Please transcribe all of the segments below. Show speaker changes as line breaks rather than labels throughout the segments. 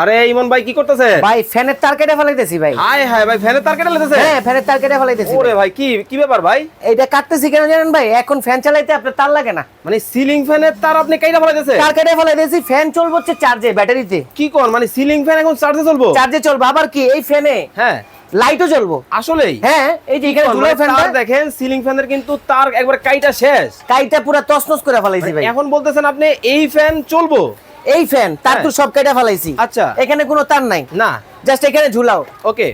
আরে ইমন ভাই কি করতেছে?
ভাই ফ্যানের তার কেটে ফেলাইতেছি ভাই।
হায় হায় ভাই ফ্যানের তার কেটে ফেলতেছে?
হ্যাঁ ফ্যানের তার কেটে ফেলাইতেছি।
ওরে ভাই কি কি ব্যাপার ভাই?
এইটা কাটতেছি কেন জানেন ভাই? এখন ফ্যান চালাইতে আপনার তার লাগে না।
মানে সিলিং ফ্যানের তার আপনি কেটে ফেলাইতেছে?
তার কেটে ফেলাইতেছি, ফ্যান চলবে হচ্ছে চার্জে, ব্যাটারিতে।
কি কোন মানে সিলিং ফ্যান এখন চার্জে চলবো?
চার্জে চলবে আবার কি এই ফ্যানে
হ্যাঁ
লাইটও জ্বলবো।
আসলেই?
হ্যাঁ এই যে এখানে ঝুলানো ফ্যানটা
তার দেখেন সিলিং ফ্যানের কিন্তু তার একবার কাইটা শেষ।
কাইটা পুরো তছনছ করে ফেলাইছি ভাই।
এখন বলতেছেন আপনি এই ফ্যান চলবো?
এই ফ্যান তার তো সব কেটে ফেলাইছি।
আচ্ছা
এখানে কোনো তার নাই,
না
জাস্ট এখানে ঝুলাও।
ওকে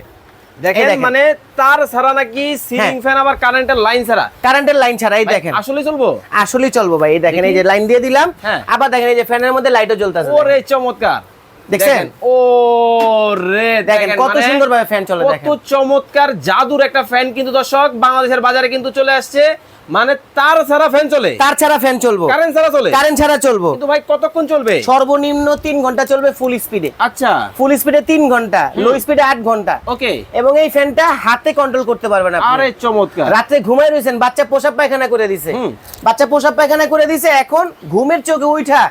দেখেন
দেখেন।
মানে তার ছাড়া নাকি সিলিং ফ্যান আবার কারেন্টের লাইন ছাড়া?
কারেন্টের লাইন ছাড়া এই দেখেন
আসলে চলবো?
আসলেই চলবো ভাই। এই দেখেন এই যে লাইন দিয়ে দিলাম,
হ্যাঁ।
আবার দেখেন এই যে ফ্যানের মধ্যে লাইটও জ্বলতেছে।
ওরে চমৎকার
দেখছেন?
ও রে
দেখেন কত সুন্দর ভাবে ফ্যান চলে।
কত
দেখেন
চমৎকার জাদুর একটা ফ্যান কিন্তু দর্শক বাংলাদেশের বাজারে কিন্তু চলে আসছে। মানে তার ছাড়া ফ্যান চলে,
তার ছাড়া ফ্যান চলবো,
কারেন্ট ছাড়া চলে।
কারেন্ট ছাড়া চলবো।
কিন্তু ভাই কতক্ষণ চলবে?
সর্বনিম্ন 3 ঘন্টা চলবে ফুল স্পিডে।
আচ্ছা
ফুল স্পিডে 3 ঘন্টা, লো স্পিডে 8 ঘন্টা।
ওকে
এবং এই ফ্যানটা হাতে কন্ট্রোল করতে পারবেন আপনি।
আরে চমৎকার।
রাতে ঘুমায় রইছেন, বাচ্চা পোশাক পায়খানা করে দিছে, বাচ্চা পোশাক পায়খানা করে দিছে, এখন ঘুমের চোখে উঠা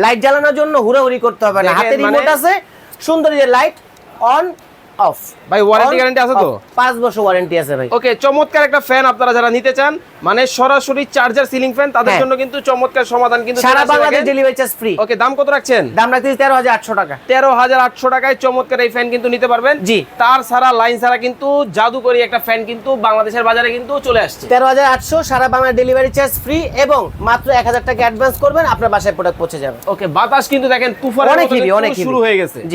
লাইট জ্বালানোর জন্য হুড়াহুড়ি করতে হবে না।
দেখেন,
হাতে রিমোট
মানে-
আছে, সুন্দর যে লাইট অন অফ।
ভাই ওয়ারেন্টি গ্যারান্টি আছে তো?
5 বছর ওয়ারেন্টি আছে ভাই।
ওকে চমৎকার একটা ফ্যান আপনারা যারা নিতে চান মানে সরাসরি চার্জার সিলিং ফ্যান তাদের
হ্যাঁ।
জন্য কিন্তু চমৎকার সমাধান কিন্তু
সারা বাংলাদেশ ডেলিভারি চার্জ ফ্রি।
ওকে দাম কত রাখছেন?
দাম রাখতেছি 13,800 টাকা।
13,800 টাকায় চমৎকার এই ফ্যান কিন্তু নিতে পারবেন।
জি।
তার ছাড়া লাইন ছাড়া কিন্তু জাদুকরি একটা ফ্যান কিন্তু বাংলাদেশের বাজারে কিন্তু চলে আসছে।
13,800 সারা বাংলা ডেলিভারি চার্জ ফ্রি এবং মাত্র 1000 টাকা অ্যাডভান্স করবেন, আপনার বাসায় প্রোডাক্ট পৌঁছে যাবে।
ওকে বাতাস কিন্তু দেখেন তুফানের
অনেক
মতো
হেভি,
কিন্তু
অনেক
শুরু
হেভি।
হয়ে গেছে।
জি।